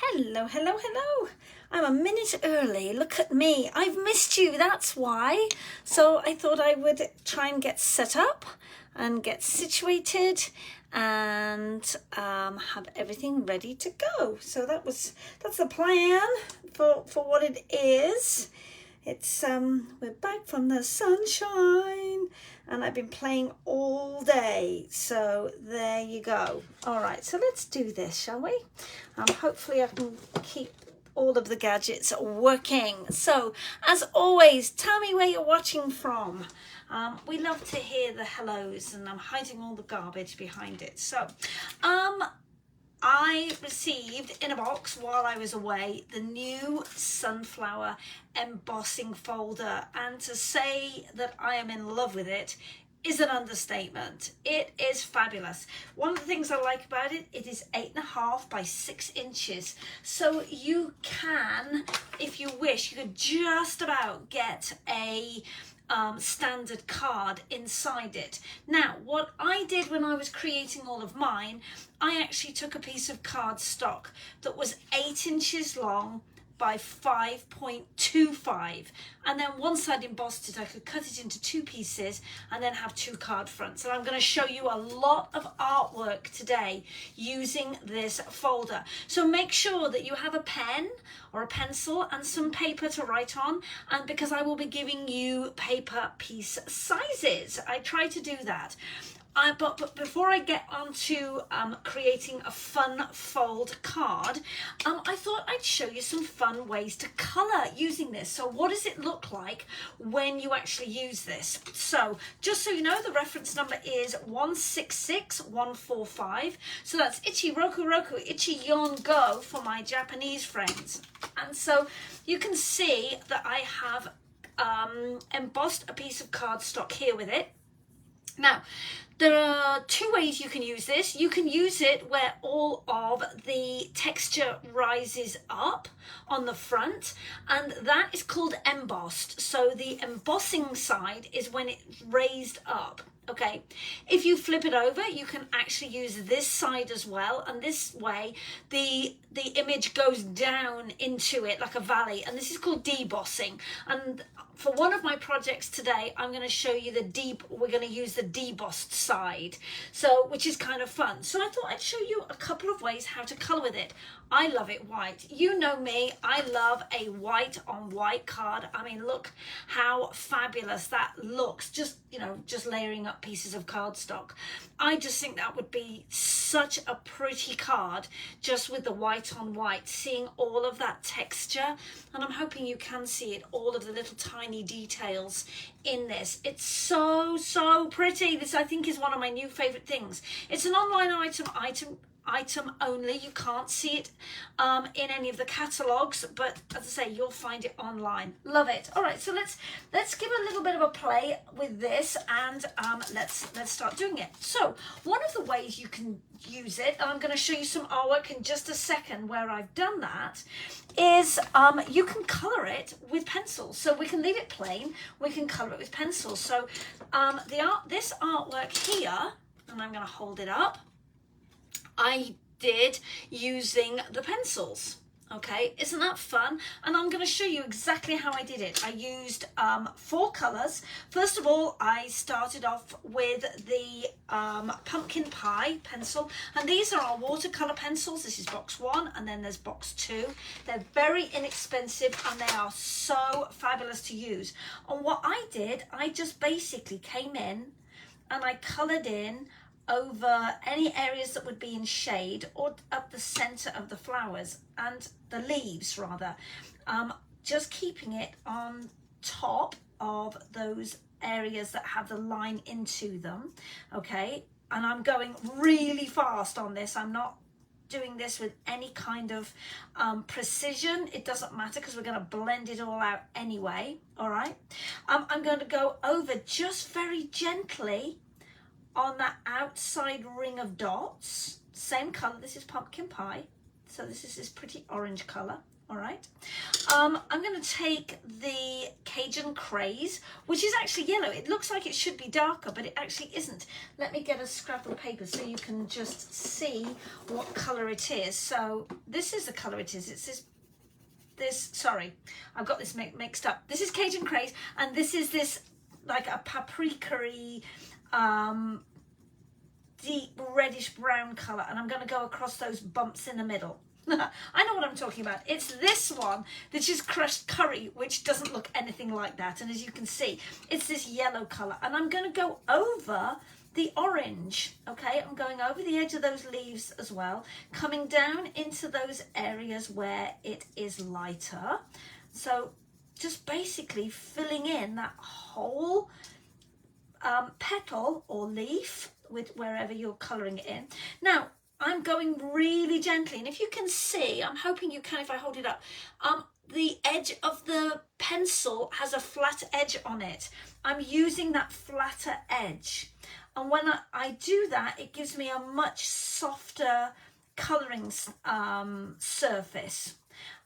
Hello, hello, hello. I'm a minute early. Look at me. I've missed you, that's why. So I thought I would try and get set up and get situated and have everything ready to go. So that's the plan for what it is. It's we're back from the sunshine and I've been playing all day, so there you go. All right, so let's do this, shall we? Hopefully I can keep all of the gadgets working. So as always, tell me where you're watching from. We love to hear the hellos, and I'm hiding all the garbage behind it. So I received in a box while I was away the new Sunflower Embossing folder, and to say that I am in love with it is an understatement. It is fabulous. One of the things I like about it, it is 8.5 by 6 inches. So you can, if you wish, you could just about get a standard card inside it. Now, what I did when I was creating all of mine, I actually took a piece of cardstock that was 8 inches long by 5.25, and then once I'd embossed it I could cut it into 2 pieces and then have 2 card fronts. And I'm going to show you a lot of artwork today using this folder, so make sure that you have a pen or a pencil and some paper to write on, and because I will be giving you paper piece sizes, I try to do that. But before I get on to creating a fun fold card, I thought I'd show you some fun ways to colour using this. So what does it look like when you actually use this? So just so you know, the reference number is 166145. So that's Ichi Roku Roku, Ichi Yon Go for my Japanese friends. And so you can see that I have embossed a piece of cardstock here with it. Now, there are 2 ways you can use this. You can use it where all of the texture rises up on the front, and that is called embossed. So the embossing side is when it's raised up. Okay, if you flip it over, you can actually use this side as well, and this way the image goes down into it like a valley, and this is called debossing. And for one of my projects today, I'm going to show you we're going to use the debossed side, so which is kind of fun. So I thought I'd show you a couple of ways how to colour with it. I love it white. You know me, I love a white on white card. I mean, look how fabulous that looks, just, you know, just layering up pieces of cardstock. I just think that would be such a pretty card just with the white on white, seeing all of that texture, and I'm hoping you can see it, all of the little tiny details in this. It's so pretty. This, I think, is one of my new favorite things. It's an online item only. You can't see it in any of the catalogs, but as I say, you'll find it online. Love it. All right, so let's give a little bit of a play with this, and let's start doing it. So one of the ways you can use it, and I'm going to show you some artwork in just a second where I've done that, is you can color it with pencils. So we can leave it plain, we can color it with pencils. So this artwork here, and I'm going to hold it up, I did using the pencils. Okay, isn't that fun? And I'm going to show you exactly how I did it. I used 4 colours. First of all, I started off with the pumpkin pie pencil, and these are our watercolour pencils. This is box 1, and then there's box 2. They're very inexpensive and they are so fabulous to use. And what I did, I just basically came in and I coloured in over any areas that would be in shade, or up the center of the flowers and the leaves rather, just keeping it on top of those areas that have the line into them. Okay, and I'm going really fast on this. I'm not doing this with any kind of precision. It doesn't matter because we're going to blend it all out anyway. All right, I'm going to go over just very gently on that outside ring of dots. Same color. This is pumpkin pie, so this is this pretty orange color. All right. I'm going to take the Cajun Craze, which is actually yellow. It looks like it should be darker, but it actually isn't. Let me get a scrap of paper so you can just see what color it is. So this is the color it is. It's this, sorry, I've got this mixed up. This is Cajun Craze, and this is this like a paprika-y, deep reddish brown color, and I'm going to go across those bumps in the middle. I know what I'm talking about. It's this one, which is crushed curry, which doesn't look anything like that. And as you can see, it's this yellow color. And I'm going to go over the orange. Okay, I'm going over the edge of those leaves as well, coming down into those areas where it is lighter. So just basically filling in that whole petal or leaf with wherever you're coloring it in. Now, I'm going really gently, and if you can see, I'm hoping you can if I hold it up, the edge of the pencil has a flat edge on it. I'm using that flatter edge, and when I do that, it gives me a much softer colouring surface,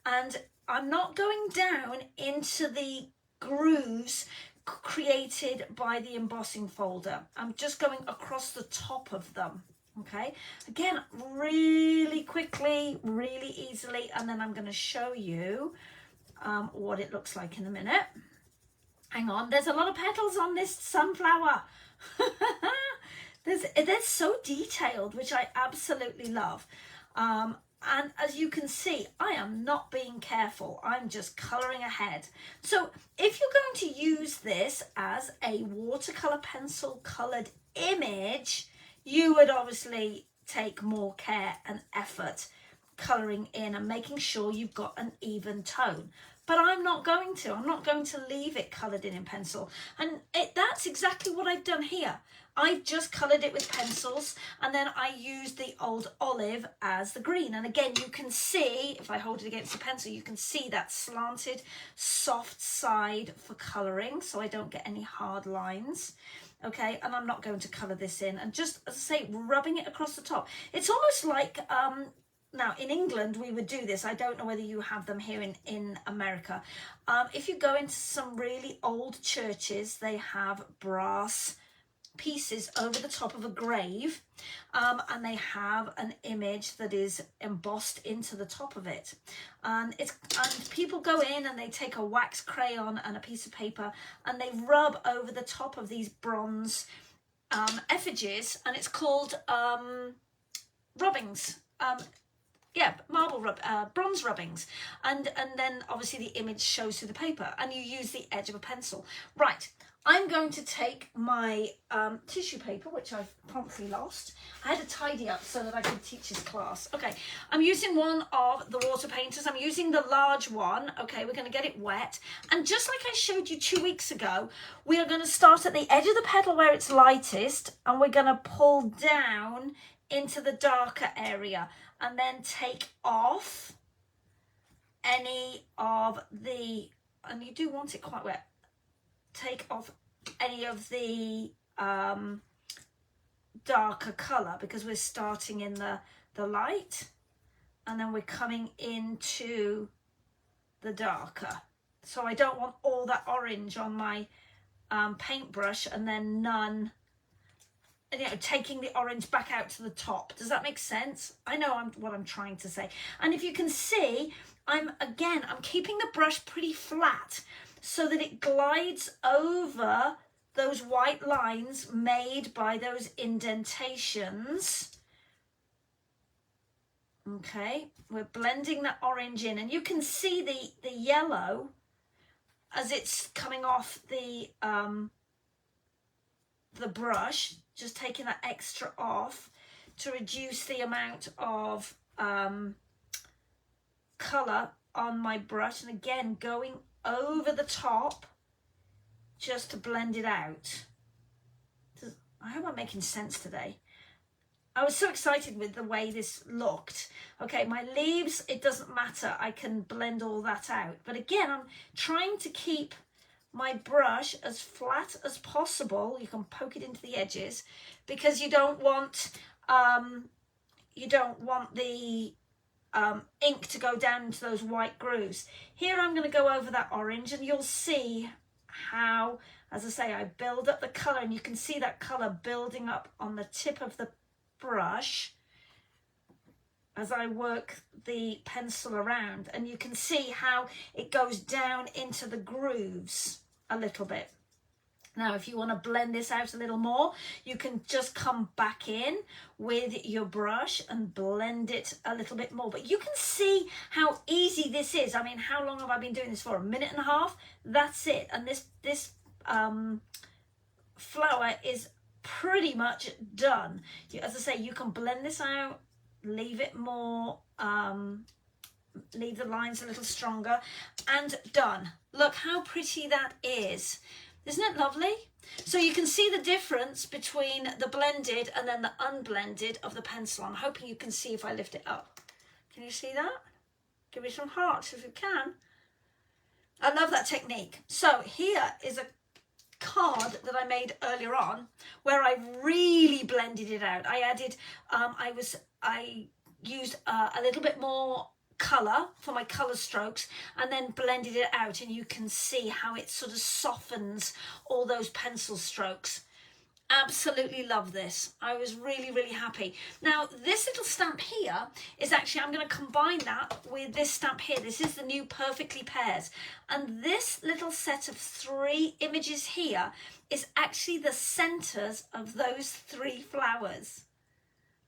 and I'm not going down into the grooves created by the embossing folder. I'm just going across the top of them. Okay, again, really quickly, really easily, and then I'm going to show you what it looks like in a minute. Hang on, there's a lot of petals on this sunflower. They're so detailed, which I absolutely love. And as you can see, I am not being careful. I'm just colouring ahead. So if you're going to use this as a watercolour pencil coloured image, you would obviously take more care and effort colouring in and making sure you've got an even tone. But I'm not going to. I'm not going to leave it coloured in pencil. And that's exactly what I've done here. I've just coloured it with pencils, and then I used the old olive as the green. And again, you can see, if I hold it against the pencil, you can see that slanted, soft side for colouring, so I don't get any hard lines. Okay, and I'm not going to colour this in, and just, as I say, rubbing it across the top. It's almost like, now in England we would do this. I don't know whether you have them here in America. If you go into some really old churches, they have brass pieces over the top of a grave, and they have an image that is embossed into the top of it, and people go in and they take a wax crayon and a piece of paper and they rub over the top of these bronze effigies, and it's called rubbings. Yeah, bronze rubbings, and then obviously the image shows through the paper, and you use the edge of a pencil. Right, I'm going to take my tissue paper, which I've promptly lost. I had to tidy up so that I could teach this class. Okay, I'm using one of the water painters. I'm using the large one. Okay, we're going to get it wet. And just like I showed you 2 weeks ago, we are going to start at the edge of the petal where it's lightest, and we're going to pull down into the darker area, and then take off any of the, and you do want it quite wet, take off any of the darker colour, because we're starting in the light and then we're coming into the darker. So I don't want all that orange on my paintbrush and then none, you know, taking the orange back out to the top. Does that make sense? I know what I'm trying to say. And if you can see, I'm keeping the brush pretty flat so that it glides over those white lines made by those indentations. Okay, we're blending that orange in, and you can see the yellow as it's coming off the brush, just taking that extra off to reduce the amount of colour on my brush, and again going over the top just to blend it out. I hope I'm making sense today. I was so excited with the way this looked. Okay, my leaves, it doesn't matter, I can blend all that out, but again, I'm trying to keep my brush as flat as possible. You can poke it into the edges because you don't want the ink to go down into those white grooves. Here I'm going to go over that orange, and you'll see how, as I say, I build up the colour, and you can see that colour building up on the tip of the brush as I work the pencil around, and you can see how it goes down into the grooves a little bit. Now, if you want to blend this out a little more, you can just come back in with your brush and blend it a little bit more. But you can see how easy this is. I mean, how long have I been doing this for? A minute and a half? That's it. And this flower is pretty much done. As I say, you can blend this out, leave it more, leave the lines a little stronger, and done. Look how pretty that is. Isn't it lovely? So you can see the difference between the blended and then the unblended of the pencil. I'm hoping you can see if I lift it up. Can you see that? Give me some hearts if you can. I love that technique. So here is a card that I made earlier on where I really blended it out. I added, I used a little bit more colour for my colour strokes, and then blended it out, and you can see how it sort of softens all those pencil strokes. Absolutely love this. I was really happy. Now this little stamp here is actually, I'm going to combine that with this stamp here. This is the new Perfectly Pairs, and this little set of 3 images here is actually the centres of those 3 flowers.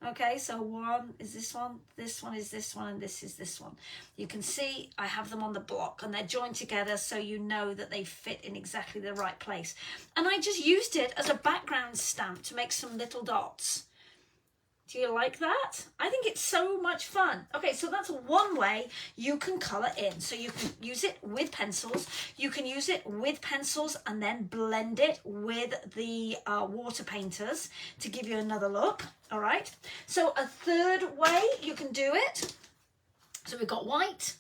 Okay, so one is this one is this one, and this is this one. You can see I have them on the block, and they're joined together so you know that they fit in exactly the right place. And I just used it as a background stamp to make some little dots. Do you like that? I think it's so much fun. Okay, so that's one way you can colour in. So you can use it with pencils. You can use it with pencils and then blend it with the water painters to give you another look. All right. So a third way you can do it. So we've got white.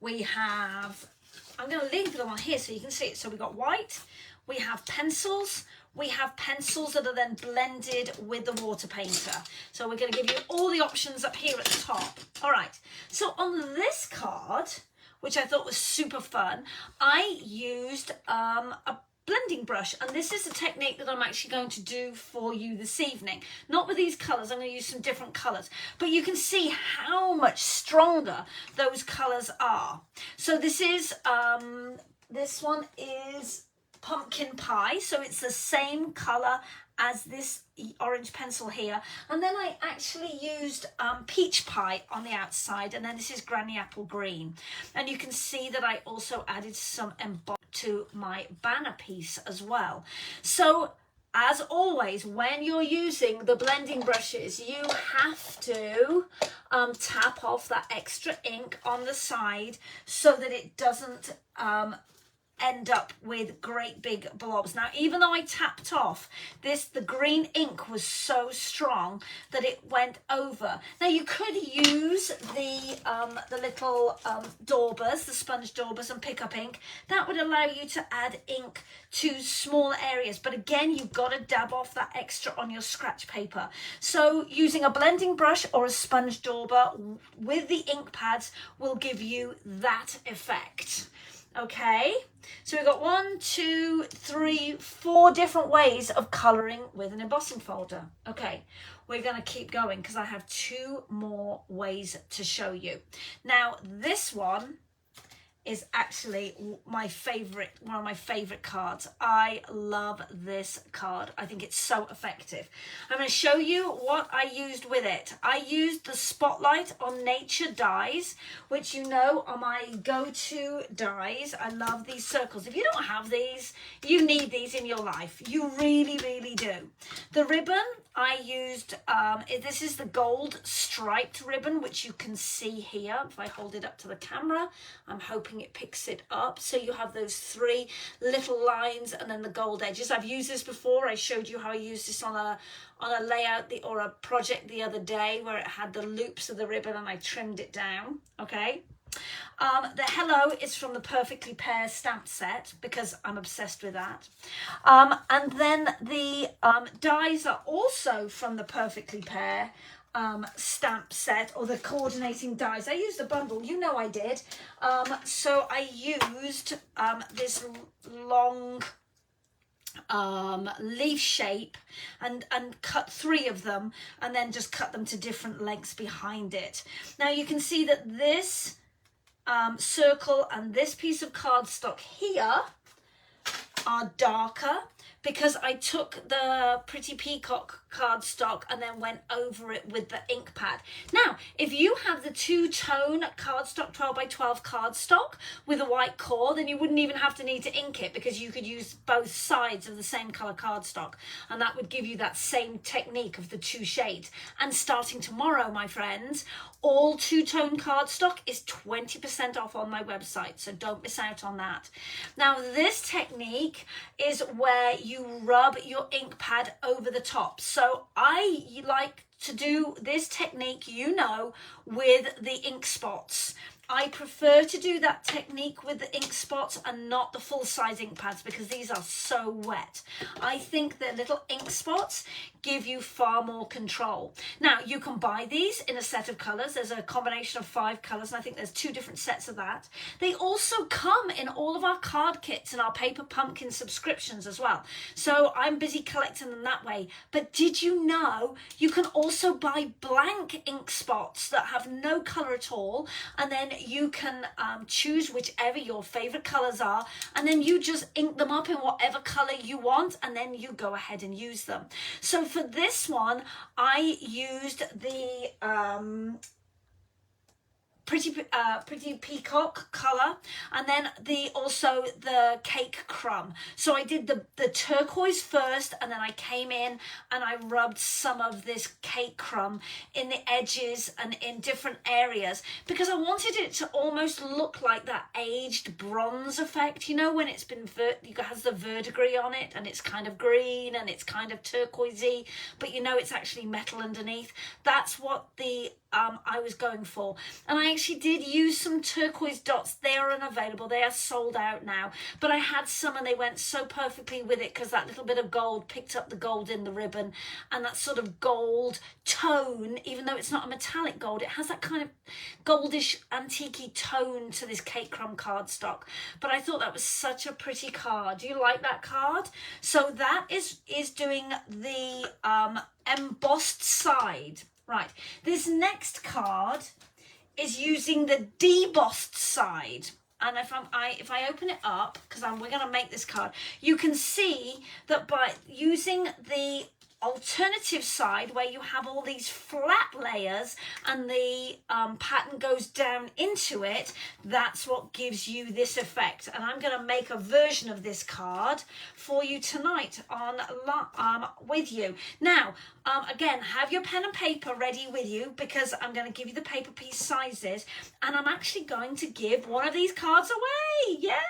We have, I'm going to leave them on here so you can see it. So we've got white. We have pencils. We have pencils that are then blended with the water painter. So we're going to give you all the options up here at the top. All right. So on this card, which I thought was super fun, I used a blending brush, and this is a technique that I'm actually going to do for you this evening. Not with these colours, I'm going to use some different colours, but you can see how much stronger those colours are. So this is, this one is Pumpkin Pie, so it's the same colour as this orange pencil here, and then I actually used Peach Pie on the outside, and then this is Granny Apple Green, and you can see that I also added some emboss to my banner piece as well. So as always, when you're using the blending brushes, you have to tap off that extra ink on the side so that it doesn't end up with great big blobs. Now, even though I tapped off this, the green ink was so strong that it went over. Now, you could use the little daubers, the sponge daubers, and pick up ink. That would allow you to add ink to small areas, but again, you've got to dab off that extra on your scratch paper. So using a blending brush or a sponge dauber with the ink pads will give you that effect. Okay, so we've got 1, 2, 3, 4 different ways of colouring with an embossing folder. Okay, we're going to keep going because I have 2 more ways to show you. Now, this one is actually my favourite, one of my favourite cards. I love this card. I think it's so effective. I'm going to show you what I used with it. I used the Spotlight on Nature dies, which you know are my go-to dies. I love these circles. If you don't have these, you need these in your life. You really, really do. The ribbon I used, this is the gold striped ribbon, which you can see here. If I hold it up to the camera, I'm hoping it picks it up. So you have those 3 little lines and then the gold edges. I've used this before. I showed you how I used this on a layout or a project the other day where it had the loops of the ribbon and I trimmed it down. Okay. The hello is from the Perfectly Paired stamp set because I'm obsessed with that. And then the dies are also from the Perfectly Pair. stamp set, or the coordinating dies. I used a bundle, you know I did. So I used this long leaf shape and cut 3 of them, and then just cut them to different lengths behind it. Now you can see that this circle and this piece of cardstock here are darker, because I took the Pretty Peacock cardstock and then went over it with the ink pad. Now, if you have the 2-tone cardstock, 12 by 12 cardstock with a white core, then you wouldn't even have to need to ink it, because you could use both sides of the same color cardstock, and that would give you that same technique of the 2 shades. And starting tomorrow, my friends, all 2-tone cardstock is 20% off on my website, so don't miss out on that. Now, this technique is where you rub your ink pad over the top. So I like to do this technique, you know, with the ink spots. I prefer to do that technique with the ink spots and not the full-size ink pads, because these are so wet. I think the little ink spots give you far more control. Now, you can buy these in a set of colours. There's a combination of 5 colours, and I think there's 2 different sets of that. They also come in all of our card kits and our Paper Pumpkin subscriptions as well. So I'm busy collecting them that way. But did you know you can also buy blank ink spots that have no colour at all, and then you can choose whichever your favourite colours are, and then you just ink them up in whatever colour you want, and then you go ahead and use them. So for this one, I used the Pretty Peacock colour, and then also the Cake Crumb. So I did the turquoise first, and then I came in and I rubbed some of this Cake Crumb in the edges and in different areas, because I wanted it to almost look like that aged bronze effect, you know, when it's been it has the verdigris on it, and it's kind of green and it's kind of turquoisey, but you know it's actually metal underneath. That's what the I was going for. And I actually did use some turquoise dots. They are unavailable, they are sold out now, but I had some and they went so perfectly with it, because that little bit of gold picked up the gold in the ribbon, and that sort of gold tone, even though it's not a metallic gold, it has that kind of goldish antique-y tone to this Cake Crumb cardstock. But I thought that was such a pretty card. Do you like that card? So that is doing the embossed side. Right, this next card is using the debossed side. And if I open it up, because we're going to make this card, you can see that by using the alternative side, where you have all these flat layers and the pattern goes down into it, that's what gives you this effect. And I'm going to make a version of this card for you tonight on with you. Now, again, have your pen and paper ready with you, because I'm going to give you the paper piece sizes, and I'm actually going to give one of these cards away. Yes.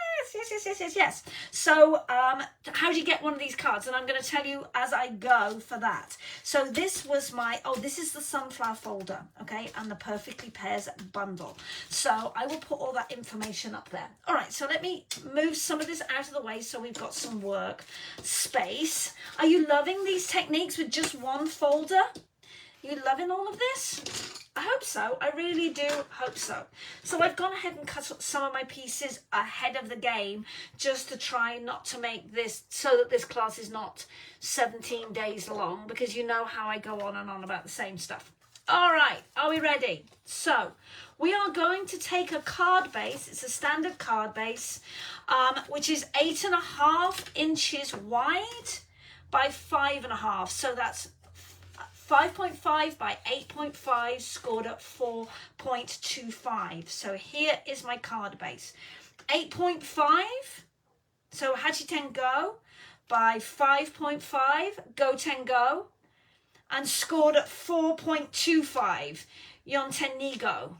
So how do you get one of these cards? And I'm going to tell you as I go for that. So this was this is the Sunflower folder, okay, and the Perfectly Pairs bundle. So I will put all that information up there. All right, so let me move some of this out of the way so we've got some work space. Are you loving these techniques with just one folder? You loving all of this? I hope so. I really do hope so. So I've gone ahead and cut some of my pieces ahead of the game, just to try not to make this so that this class is not 17 days long, because you know how I go on and on about the same stuff. All right, are we ready? So we are going to take a card base. It's a standard card base, which is 8.5 inches wide by 5.5. So that's 5.5 by 8.5, scored at 4.25. So here is my card base. 8.5, so Hachi Ten Go, by 5.5, Go Ten Go, and scored at 4.25, Yon Ten Ni Go.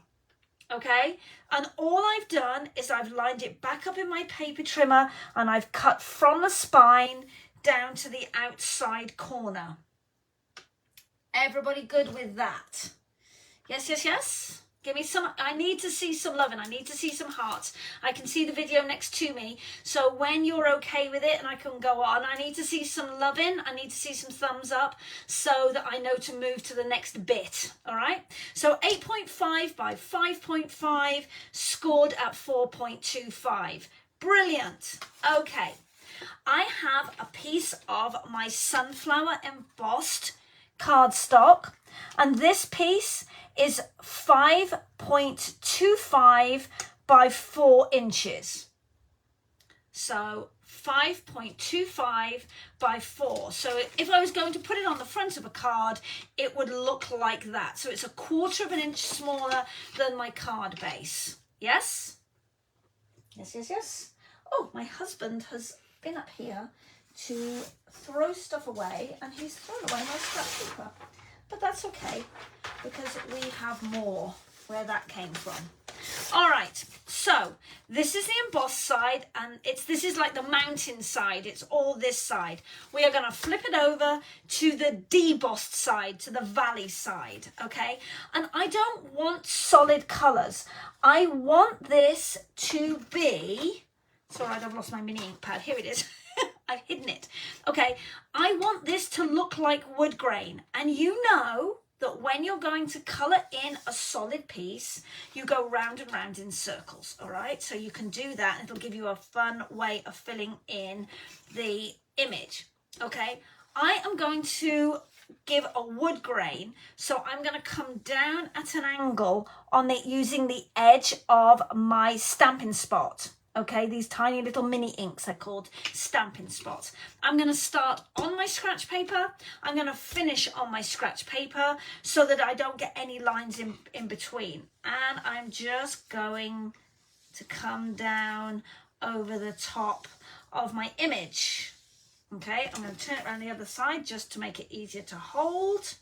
Okay, and all I've done is I've lined it back up in my paper trimmer, and I've cut from the spine down to the outside corner. Everybody good with that? Yes. Give me some, I need to see some loving. I need to see some hearts. I can see the video next to me. So when you're okay with it and I can go on, I need to see some loving. I need to see some thumbs up so that I know to move to the next bit. All right. So 8.5 by 5.5 scored at 4.25. Brilliant. Okay. I have a piece of my Sunflower embossed cardstock, and this piece is 5.25 by 4 inches. So 5.25 by 4. So if I was going to put it on the front of a card, it would look like that. So it's a 1/4 of an inch smaller than my card base. Yes? Yes, yes, yes. Oh, my husband has been up here to throw stuff away, and he's thrown away my scrap paper. But that's okay, because we have more where that came from. All right, so this is the embossed side, and this is like the mountain side. It's all this side. We are going to flip it over to the debossed side, to the valley side, okay? And I don't want solid colours. I want this to be... It's all right, I've lost my mini ink pad. Here it is. I've hidden it. Okay, I want this to look like wood grain. And you know that when you're going to colour in a solid piece, you go round and round in circles, all right? So you can do that, and it'll give you a fun way of filling in the image, okay? I am going to give a wood grain, so I'm going to come down at an angle on it using the edge of my Stampin' Spot. Okay, these tiny little mini inks are called Stampin' Spots. I'm going to start on my scratch paper. I'm going to finish on my scratch paper so that I don't get any lines in between. And I'm just going to come down over the top of my image. Okay, I'm going to turn it around the other side just to make it easier to hold.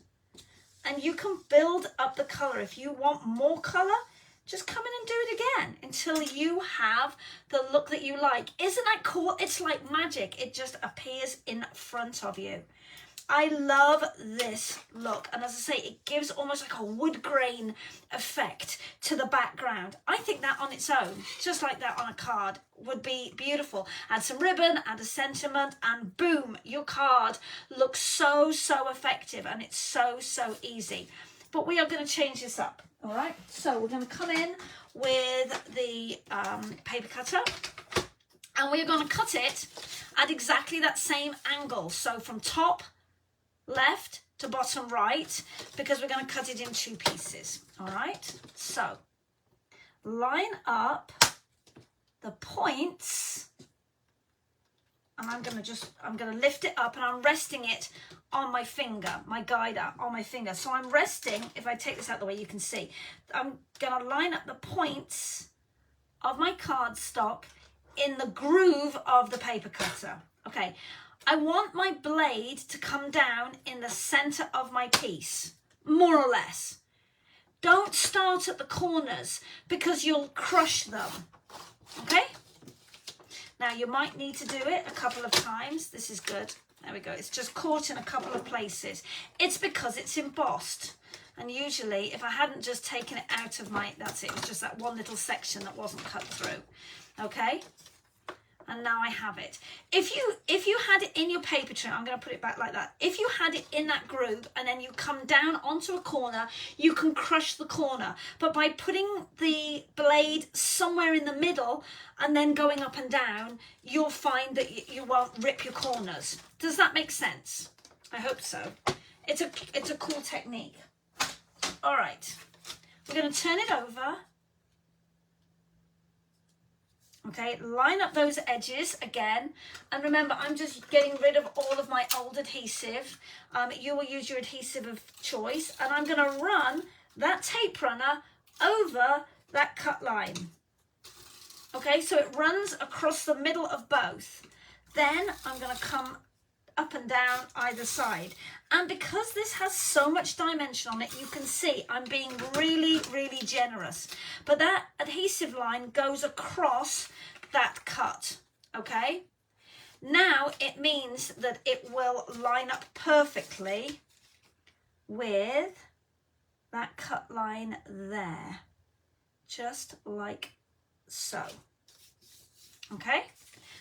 And you can build up the colour. If you want more colour, just come in and do it again until you have the look that you like. Isn't that cool? It's like magic. It just appears in front of you. I love this look. And as I say, it gives almost like a wood grain effect to the background. I think that on its own, just like that on a card, would be beautiful. Add some ribbon, add a sentiment, and boom, your card looks so, so effective. And it's so, so easy. But we are going to change this up. All right, so we're going to come in with the paper cutter, and we're going to cut it at exactly that same angle. So from top left to bottom right, because we're going to cut it in 2 pieces. All right, so line up the points, and I'm going to lift it up, and I'm resting it on my finger, my guide on my finger. So I'm resting, if I take this out the way you can see, I'm going to line up the points of my cardstock in the groove of the paper cutter. Okay, I want my blade to come down in the center of my piece, more or less. Don't start at the corners because you'll crush them, okay? Now you might need to do it a couple of times. This is good. There we go. It's just caught in a couple of places. It's because it's embossed. And usually, if I hadn't just taken it out of my... That's it. It was just that one little section that wasn't cut through. Okay? And now I have it. If you had it in your paper tray, I'm going to put it back like that. If you had it in that groove and then you come down onto a corner, you can crush the corner. But by putting the blade somewhere in the middle and then going up and down, you'll find that you won't rip your corners. Does that make sense? I hope so. It's a cool technique. All right. We're going to turn it over. Okay, line up those edges again, and remember, I'm just getting rid of all of my old adhesive. You will use your adhesive of choice, and I'm going to run that tape runner over that cut line. Okay, so it runs across the middle of both. Then I'm going to come up and down either side, and because this has so much dimension on it, you can see I'm being really, really generous, but that adhesive line goes across that cut. Okay, now it means that it will line up perfectly with that cut line there. just like so. Okay,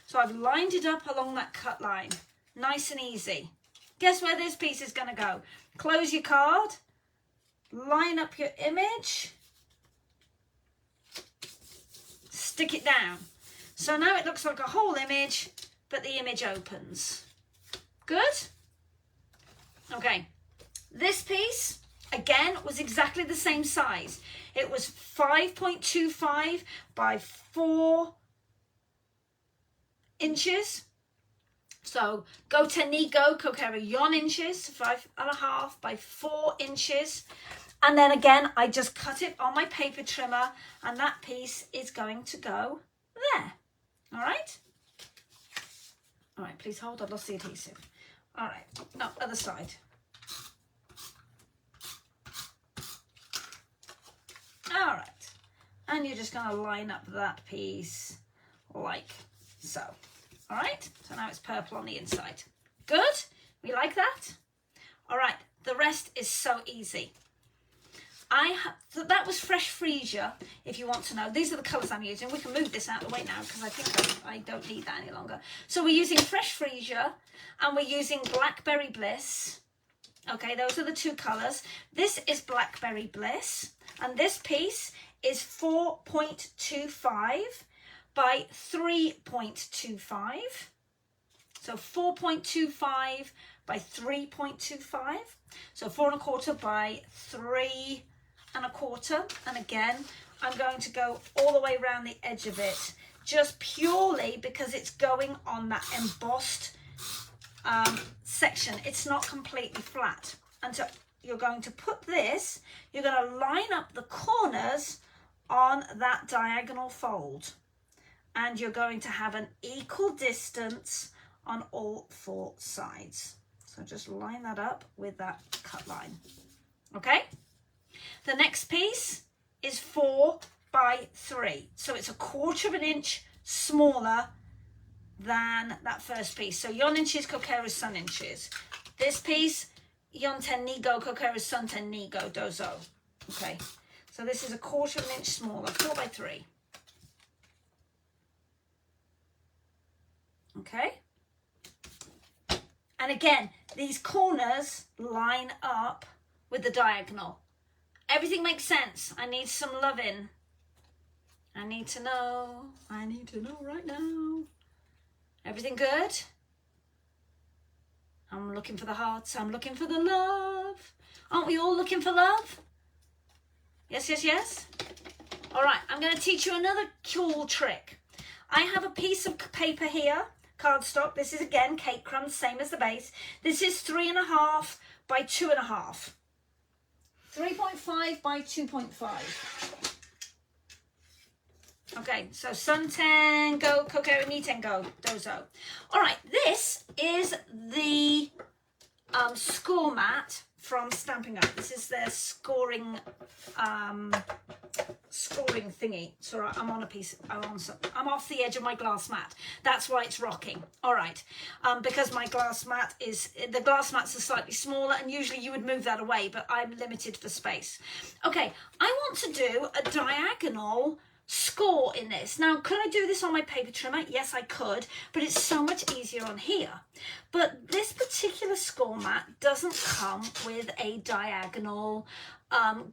so I've lined it up along that cut line, nice and easy. Guess where this piece is going to go? Close your card, line up your image, stick it down. So now it looks like a whole image, but the image opens. Good? Okay, this piece, again, was exactly the same size. It was 5.25 by 4 inches. So go technico, kokera yon inches, 5.5 by 4 inches. And then again, I just cut it on my paper trimmer, and that piece is going to go there. All right? All right, please hold, I've lost the adhesive. All right, no, other side. All right, and you're just gonna line up that piece like so. All right, so now it's purple on the inside. Good, we like that? All right, the rest is so easy. That was fresh freesia, if you want to know. These are the colours I'm using. We can move this out of the way now because I think I don't need that any longer. So we're using fresh freesia and we're using Blackberry Bliss. Okay, those are the two colours. This is Blackberry Bliss, and this piece is 4.25 by 3.25. So 4.25 by 3.25. So 4.25 by 3.25. And again, I'm going to go all the way around the edge of it, just purely because it's going on that embossed section. It's not completely flat. And so you're going to put this, you're going to line up the corners on that diagonal fold, and you're going to have an equal distance on all 4 sides. So just line that up with that cut line. Okay, the next piece is 4 by 3, so it's 1/4 inch smaller than that first piece. So yon inches, kokera sun inches. This piece, yon ten nigo, kokera sun ten nigo, dozo. Okay, so this is 1/4 inch smaller, 4 by 3. Okay, and again, these corners line up with the diagonal. Everything makes sense. I need some loving. I need to know right now. Everything good? I'm looking for the hearts. I'm looking for the love. Aren't we all looking for love? Yes, yes, yes. All right, I'm going to teach you another cool trick. I have a piece of paper here, cardstock. This is again cake crumbs, same as the base. This is 3.5 by 2.5. 3.5 by 2.5. Okay, so sunten go, kokera niten go, dozo. All right, this is the score mat from Stampin' Up. This is their scoring thingy. It's all right, I'm on a piece, I'm off the edge of my glass mat. That's why it's rocking. All right, because my glass mat the glass mats are slightly smaller, and usually you would move that away, but I'm limited for space. Okay, I want to do a diagonal score in this. Now, could I do this on my paper trimmer? Yes, I could, but it's so much easier on here. But this particular score mat doesn't come with a diagonal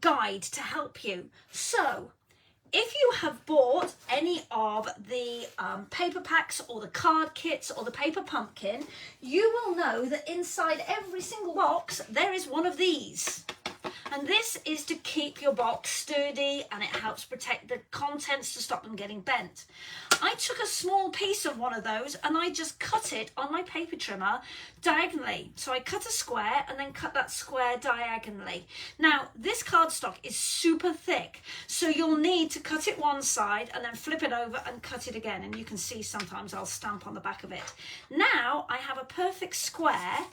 guide to help you. So if you have bought any of the paper packs or the card kits or the paper pumpkin, you will know that inside every single box there is one of these. And this is to keep your box sturdy, and it helps protect the contents to stop them getting bent. I took a small piece of one of those and I just cut it on my paper trimmer diagonally. So I cut a square and then cut that square diagonally. Now, this cardstock is super thick, so you'll need to cut it one side and then flip it over and cut it again. And you can see sometimes I'll stamp on the back of it. Now I have a perfect square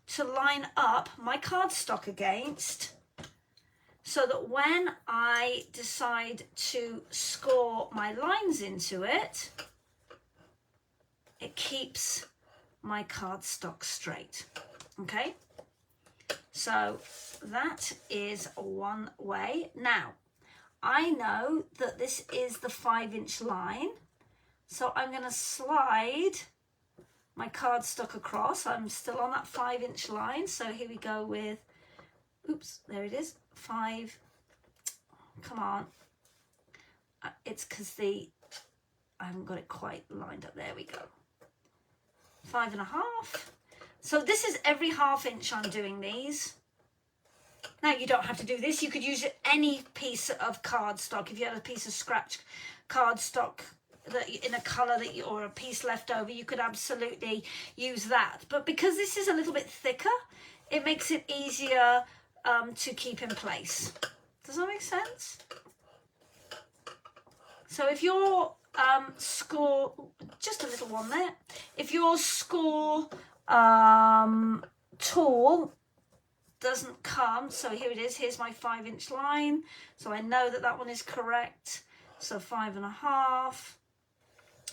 to line up my cardstock against, so that when I decide to score my lines into it, it keeps my cardstock straight. Okay, so that is one way. Now, I know that this is the 5-inch line. So I'm going to slide my cardstock across. I'm still on that 5-inch line. So here we go with, oops, there it is, 5. Come on. It's because I haven't got it quite lined up. There we go. 5.5. So this is every 1/2 inch I'm doing these. Now you don't have to do this. You could use any piece of cardstock. If you had a piece of scratch cardstock that in a colour that you, or a piece left over, you could absolutely use that. But because this is a little bit thicker, it makes it easier to keep in place. Does that make sense? So if your score, just a little one there, if your score tool doesn't come, so here it is, here's my 5-inch line, so I know that that one is correct, so 5.5.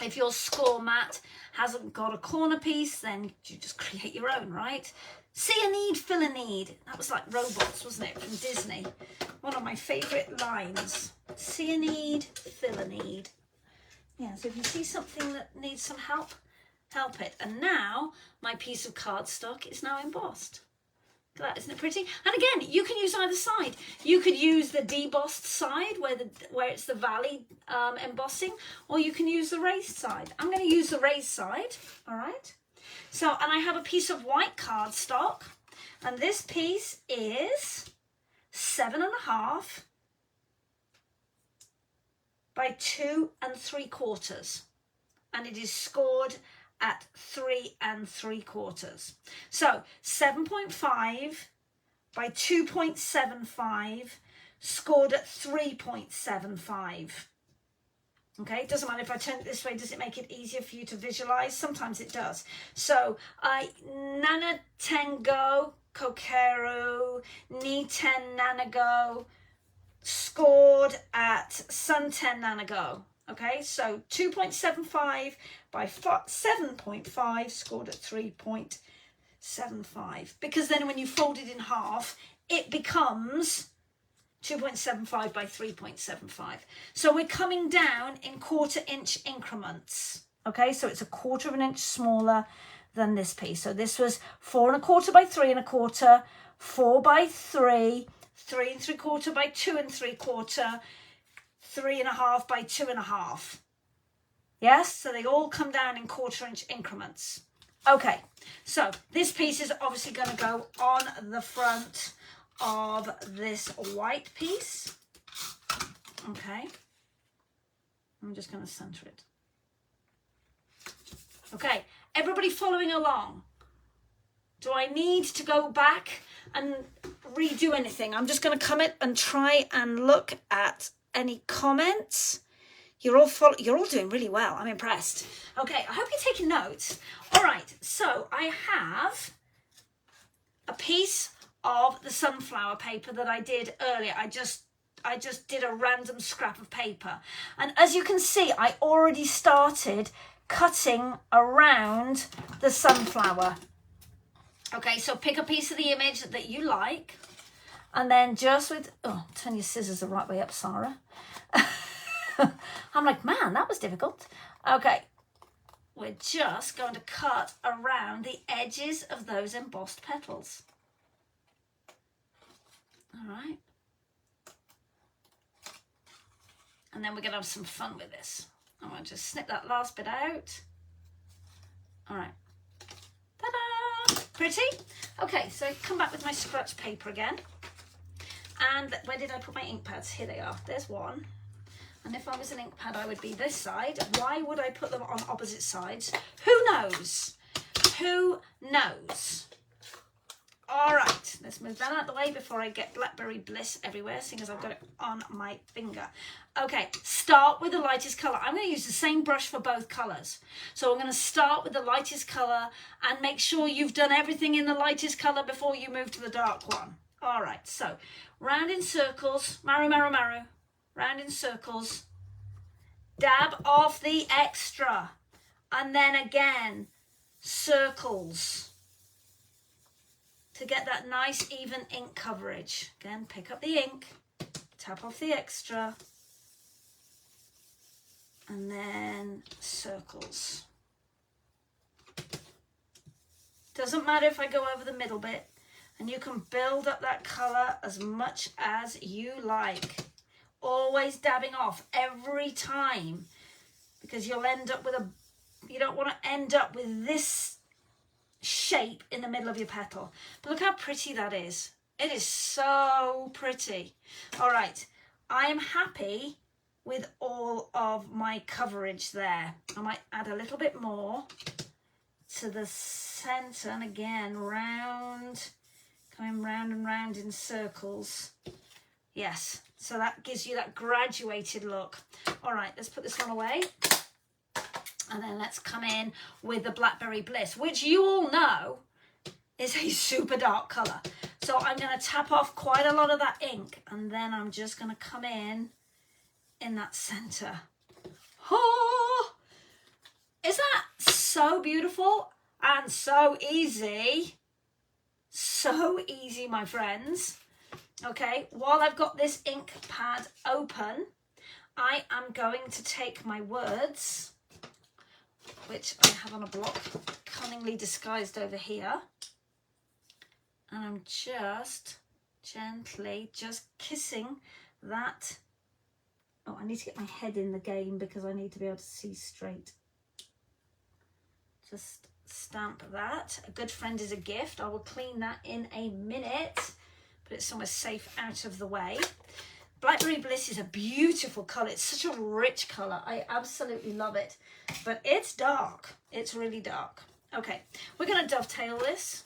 If your score mat hasn't got a corner piece, then you just create your own, right? See a need, fill a need. That was like Robots, wasn't it, from Disney? One of my favourite lines. See a need, fill a need. Yeah, so if you see something that needs some help, help it. And now my piece of cardstock is now embossed. Look at that, isn't it pretty? And again, you can use either side. You could use the debossed side where it's the valley embossing, or you can use the raised side. I'm going to use the raised side, all right? So, and I have a piece of white cardstock, and this piece is 7.5 by 2 3/4, and it is scored at 3 3/4. So 7.5 by 2.75 scored at 3.75. Okay, it doesn't matter if I turn it this way. Does it make it easier for you to visualize? Sometimes it does. So Nana Tengo Kokeru Ni 10 Nanago scored at Sun 10 Nanago. Okay, so 2.75 by 7.5 scored at 3.75. Because then when you fold it in half, it becomes 2.75 by 3.75. So we're coming down in 1/4 inch increments. Okay, so it's a 1/4 of an inch smaller than this piece. So this was 4 1/4 by 3 1/4, 4 by 3, 3 3/4 by 2 3/4, 3.5 by 2.5. Yes, so they all come down in 1/4 inch increments. Okay, so this piece is obviously going to go on the front of this white piece. Okay, I'm just going to center it. Okay, everybody following along? Do I need to go back and redo anything? I'm just going to come in and try and look at any comments. You're all doing really well. I'm impressed. Okay, I hope you're taking notes. All right, so I have a piece of the sunflower paper that I did earlier. I just did a random scrap of paper, and as you can see, I already started cutting around the sunflower. Okay, so pick a piece of the image that you like, and then just with, oh, turn your scissors the right way up, Sarah. I'm like, man, that was difficult. Okay, we're just going to cut around the edges of those embossed petals. All right. And then we're going to have some fun with this. I'm going to just snip that last bit out. All right. Ta-da! Pretty? Okay, so come back with my scratch paper again. And where did I put my ink pads? Here they are. There's one. And if I was an ink pad, I would be this side. Why would I put them on opposite sides? Who knows? Who knows? All right, let's move that out of the way before I get Blackberry Bliss everywhere, seeing as I've got it on my finger. Okay, start with the lightest colour. I'm going to use the same brush for both colours. So I'm going to start with the lightest colour and make sure you've done everything in the lightest colour before you move to the dark one. All right, so round in circles, maru, maru, maru, round in circles, dab off the extra, and then again, circles. To get that nice even ink coverage. Again, pick up the ink, tap off the extra, and then circles. Doesn't matter if I go over the middle bit, and you can build up that colour as much as you like. Always dabbing off every time, because you'll end up with you don't want to end up with this shape in the middle of your petal. But look how pretty that is. It is so pretty. All right, I am happy with all of my coverage there. I might add a little bit more to the center, and again round, coming round and round in circles. Yes, so that gives you that graduated look. All right, let's put this one away, and then let's come in with the Blackberry Bliss, which you all know is a super dark color. So I'm going to tap off quite a lot of that ink, and then I'm just going to come in that center. Oh, is that so beautiful and so easy? So easy, my friends. Okay, while I've got this ink pad open, I am going to take my words, which I have on a block, cunningly disguised over here, and I'm just gently just kissing that. Oh, I need to get my head in the game because I need to be able to see straight. Just stamp that. A good friend is a gift. I will clean that in a minute, but it's somewhere safe out of the way. Blackberry Bliss is a beautiful colour. It's such a rich colour. I absolutely love it, but it's dark. It's really dark. Okay, we're going to dovetail this.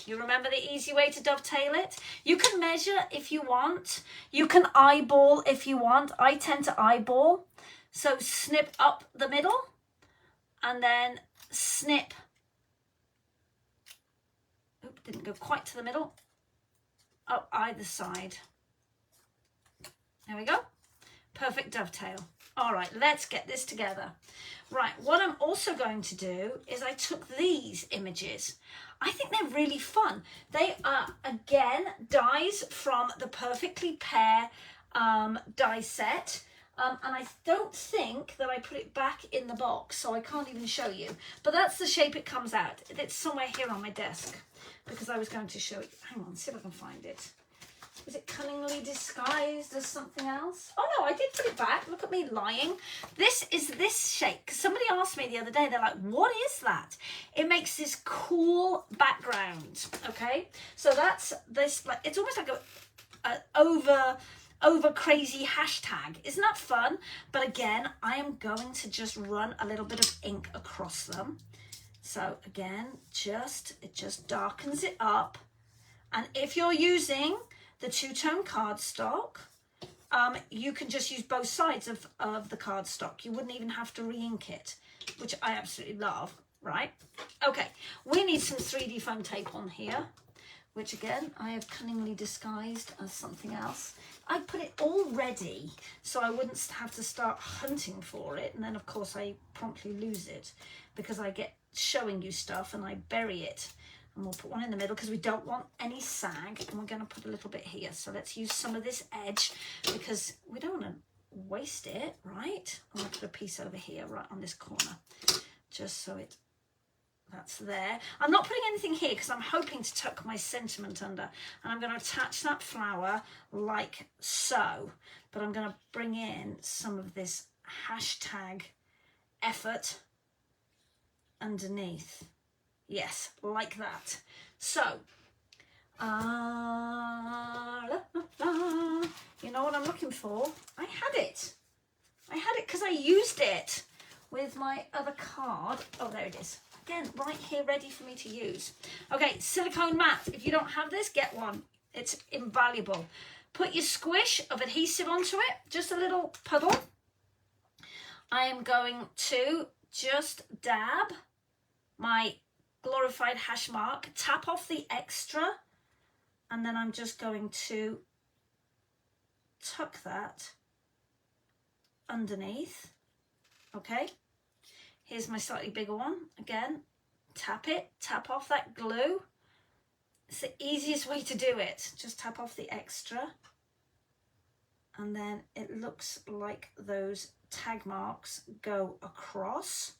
You remember the easy way to dovetail it? You can measure if you want. You can eyeball if you want. I tend to eyeball. So snip up the middle and then snip. Oop, didn't go quite to the middle. Up either side. There we go. Perfect dovetail. All right, let's get this together. Right, what I'm also going to do is I took these images. I think they're really fun. They are, again, dies from the Perfectly Pear die set. And I don't think that I put it back in the box, so I can't even show you. But that's the shape it comes out. It's somewhere here on my desk, because I was going to show it. Hang on, see if I can find it. Is it cunningly disguised as something else? Oh no, I did put it back. Look at me lying. This is this shape. Somebody asked me the other day, they're like, what is that? It makes this cool background, okay? So that's this, like, it's almost like a over crazy hashtag. Isn't that fun? But again, I am going to just run a little bit of ink across them. So again, it just darkens it up. And if you're using the two-tone cardstock, you can just use both sides of the cardstock. You wouldn't even have to re-ink it, which I absolutely love, right? Okay, we need some 3D foam tape on here, which again, I have cunningly disguised as something else. I put it all ready so I wouldn't have to start hunting for it. And then of course I promptly lose it because I get showing you stuff and I bury it. And we'll put one in the middle because we don't want any sag, and we're going to put a little bit here. So let's use some of this edge because we don't want to waste it, right? I'm going to put a piece over here right on this corner just so that's there. I'm not putting anything here because I'm hoping to tuck my sentiment under, and I'm going to attach that flower like so, but I'm going to bring in some of this hashtag effort underneath. Yes, like that. So, you know what I'm looking for? I had it because I used it with my other card. Oh, there it is. Again, right here, ready for me to use. Okay, silicone mat. If you don't have this, get one. It's invaluable. Put your squish of adhesive onto it, just a little puddle. I am going to just dab my glorified hash mark, tap off the extra, and then I'm just going to tuck that underneath. Okay, here's my slightly bigger one. Again, tap it, tap off that glue. It's the easiest way to do it. Just tap off the extra. And then it looks like those tag marks go across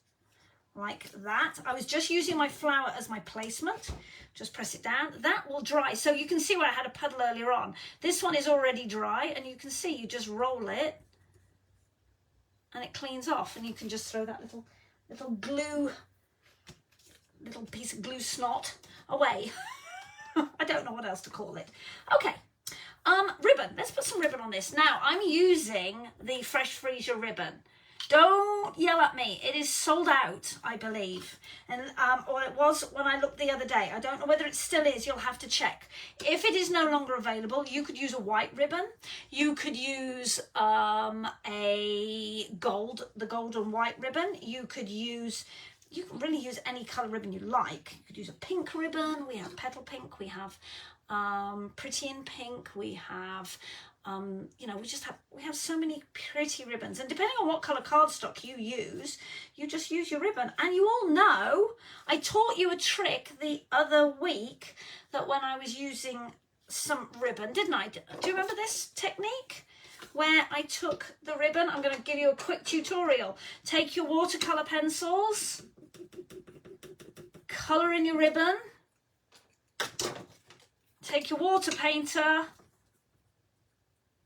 like that. I was just using my flower as my placement. Just press it down. That will dry. So you can see where I had a puddle earlier on. This one is already dry, and you can see you just roll it and it cleans off, and you can just throw that little glue, little piece of glue snot away. I don't know what else to call it. Okay. Ribbon. Let's put some ribbon on this. Now, I'm using the Fresh Freesia ribbon. Don't yell at me. It is sold out, I believe. And or it was when I looked the other day. I don't know whether it still is. You'll have to check. If it is no longer available, you could use a white ribbon. You could use the gold and white ribbon. You can really use any colour ribbon you like. You could use a pink ribbon. We have petal pink. We have pretty in pink. We have you know, we have so many pretty ribbons, and depending on what colour cardstock you use, you just use your ribbon. And you all know I taught you a trick the other week that when I was using some ribbon, didn't I? Do you remember this technique? Where I took the ribbon, I'm going to give you a quick tutorial. Take your watercolour pencils, colour in your ribbon, take your water painter,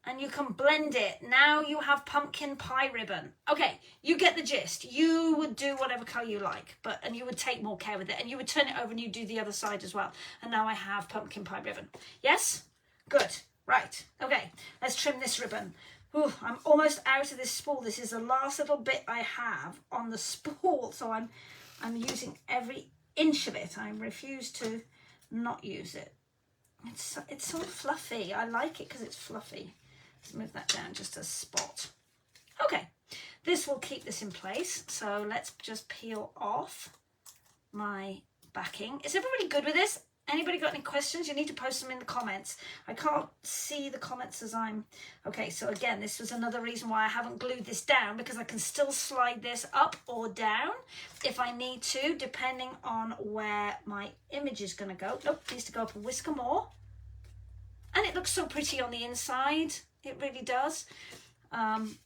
and you can blend it. Now you have pumpkin pie ribbon. Okay, you get the gist. You would do whatever colour you like, and you would take more care with it, and you would turn it over and you do the other side as well. And now I have pumpkin pie ribbon. Yes? Good. Right. Okay, let's trim this ribbon. Ooh, I'm almost out of this spool. This is the last little bit I have on the spool, so I'm using every inch of it. I refuse to not use it. It's so fluffy. I like it because it's fluffy. Let's move that down just a spot. Okay, this will keep this in place. So let's just peel off my backing. Is everybody good with this? Anybody got any questions? You need to post them in the comments. I can't see the comments as I'm... Okay, so again, this was another reason why I haven't glued this down, because I can still slide this up or down if I need to, depending on where my image is going to go. Nope, needs to go up a whisker more. And it looks so pretty on the inside. It really does.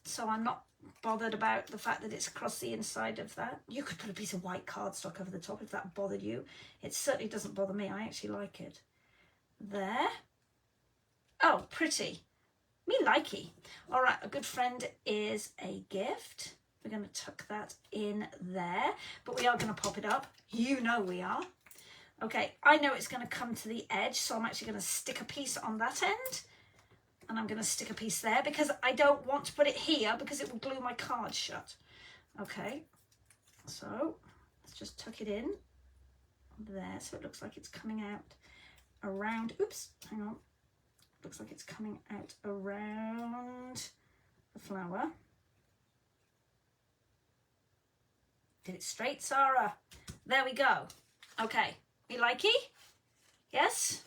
So I'm not bothered about the fact that it's across the inside of that. You could put a piece of white cardstock over the top if that bothered you. It certainly doesn't bother me. I actually like it. There. Oh, pretty. Me likey. All right, a good friend is a gift. We're going to tuck that in there, but we are going to pop it up. You know we are. Okay, I know it's going to come to the edge, so I'm actually going to stick a piece on that end. And I'm going to stick a piece there because I don't want to put it here because it will glue my card shut. Okay, so let's just tuck it in there so it looks like it's coming out around. Oops, hang on. Looks like it's coming out around the flower. Did it straight, Sarah? There we go. Okay, you likey? Yes?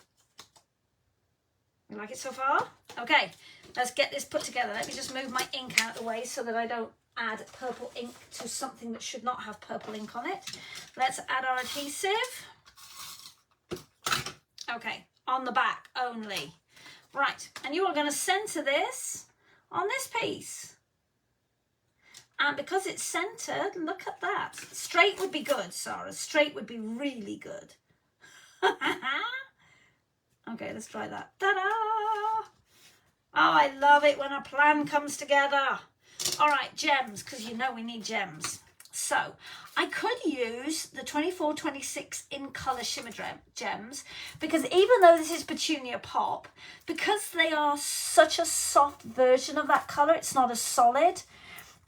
You like it so far? Okay, let's get this put together. Let me just move my ink out of the way so that I don't add purple ink to something that should not have purple ink on it. Let's add our adhesive. Okay, on the back only. Right, and you are going to centre this on this piece. And because it's centred, look at that. Straight would be good, Sarah. Straight would be really good. Okay, let's try that. Ta-da! Oh, I love it when a plan comes together. All right, gems, because you know we need gems. So I could use the 24-26 in colour shimmer gems, because even though this is Petunia Pop, because they are such a soft version of that colour, it's not as solid,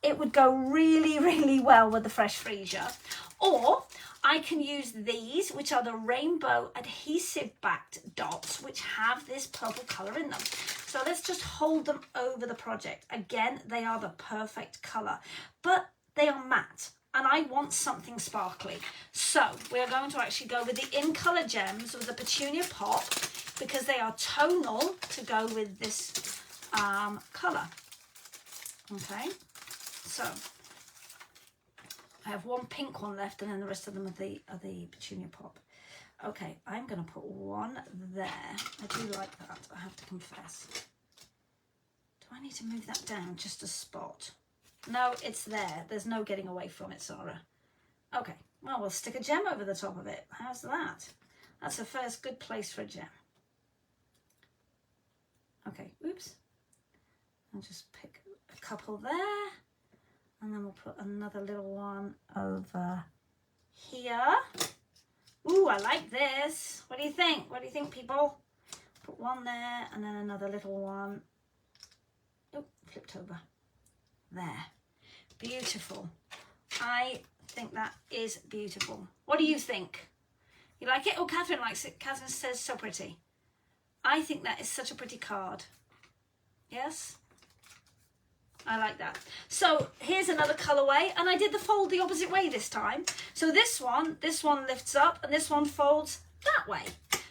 it would go really, really well with the Fresh Freesia. Or I can use these, which are the rainbow adhesive backed dots, which have this purple colour in them. So let's just hold them over the project. Again, they are the perfect colour, but they are matte and I want something sparkly. So we're going to actually go with the in colour gems with the Petunia Pop, because they are tonal to go with this colour. Okay, so I have one pink one left, and then the rest of them are the Petunia Pop. Okay, I'm going to put one there. I do like that, I have to confess. I need to move that down just a spot? No, it's there. There's no getting away from it, Sarah. Okay, well, we'll stick a gem over the top of it. How's that? That's the first good place for a gem. Okay, oops. I'll just pick a couple there. And then we'll put another little one over here. Ooh, I like this. What do you think? What do you think, people? Put one there and then another little one. Oh, flipped over. There. Beautiful. I think that is beautiful. What do you think? You like it? Oh, Catherine likes it. Catherine says so pretty. I think that is such a pretty card. Yes? I like that. So here's another colorway, and I did the fold the opposite way this time. So this one lifts up and this one folds that way.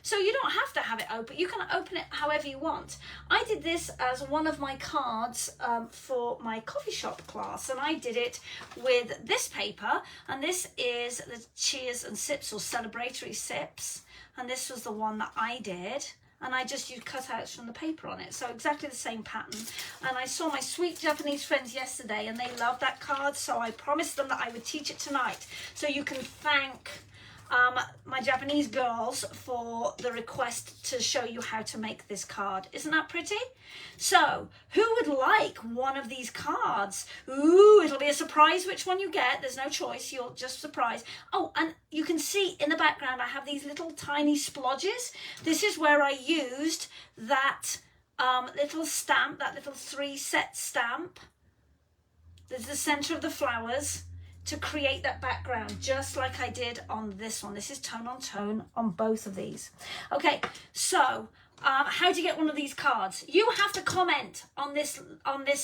So you don't have to have it open. You can open it however you want. I did this as one of my cards for my coffee shop class, and I did it with this paper, and this is the Cheers and Sips or Celebratory Sips, and this was the one that I did. And I just used cutouts from the paper on it. So exactly the same pattern. And I saw my sweet Japanese friends yesterday and they loved that card. So I promised them that I would teach it tonight. So you can thank my Japanese girls for the request to show you how to make this card. Isn't that pretty? So who would like one of these cards? Ooh, it'll be a surprise which one you get. There's no choice. You'll just surprise. Oh, and you can see in the background I have these little tiny splodges. This is where I used that little stamp, that little 3-set stamp. There's the center of the flowers, to create that background, just like I did on this one. This is tone on tone on both of these. Okay, so how do you get one of these cards? You have to comment on this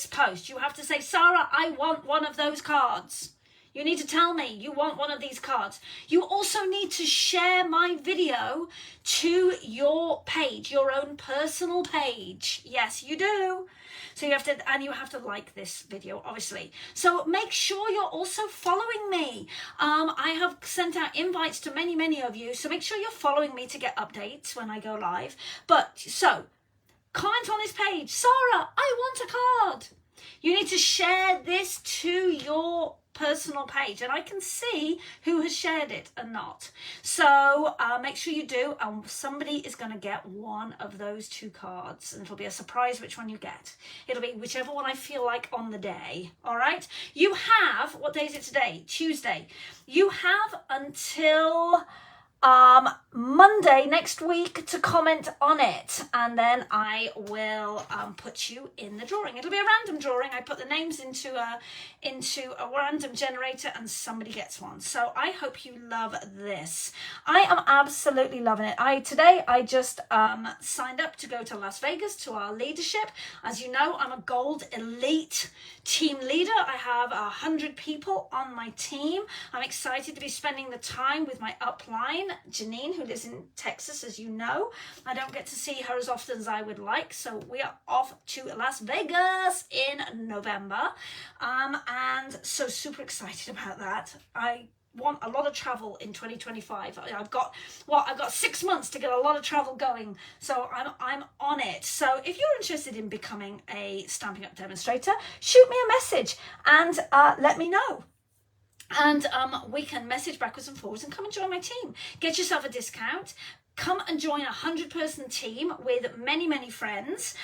post. You have to say, Sarah, I want one of those cards. You need to tell me you want one of these cards. You also need to share my video to your page, your own personal page. Yes, you do. So you have to like this video, obviously. So make sure you're also following me. I have sent out invites to many, many of you. So make sure you're following me to get updates when I go live. But so comment on this page. Sarah, I want a card. You need to share this to your personal page, and I can see who has shared it and not. So make sure you do, and somebody is going to get one of those 2 cards, and it'll be a surprise which one you get. It'll be whichever one I feel like on the day. All right, you have, what day is it today? Tuesday. You have until Monday next week to comment on it, and then I will put you in the drawing. It'll be a random drawing. I put the names into a random generator and somebody gets one. So I hope you love this. I am absolutely loving it. Today I just signed up to go to Las Vegas to our leadership. As you know, I'm a gold elite team leader. I have 100 people on my team. I'm excited to be spending the time with my upline, Janine, who lives in Texas, as you know. I don't get to see her as often as I would like, so we are off to Las Vegas in November, and so super excited about that. I want a lot of travel in 2025. I've got 6 months to get a lot of travel going, so I'm on it. So if you're interested in becoming a Stampin' Up! Demonstrator, shoot me a message and let me know. And we can message backwards and forwards and come and join my team. Get yourself a discount. Come and join a 100-person team with many, many friends.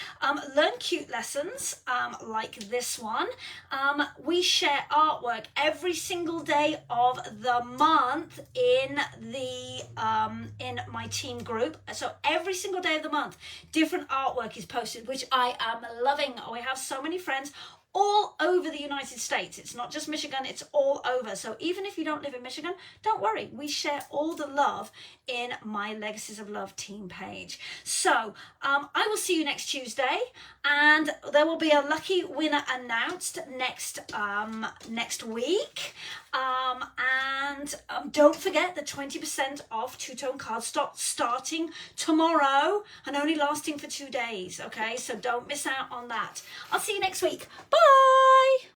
Learn cute lessons like this one. We share artwork every single day of the month in my team group. So every single day of the month, different artwork is posted, which I am loving. We have so many friends all over the United States. It's not just Michigan, it's all over. So even if you don't live in Michigan, don't worry. We share all the love in my Legacies of Love team page. So I will see you next Tuesday, and there will be a lucky winner announced next week. And don't forget the 20% off two-tone cardstock starting tomorrow and only lasting for 2 days. Okay, so don't miss out on that. I'll see you next week. Bye.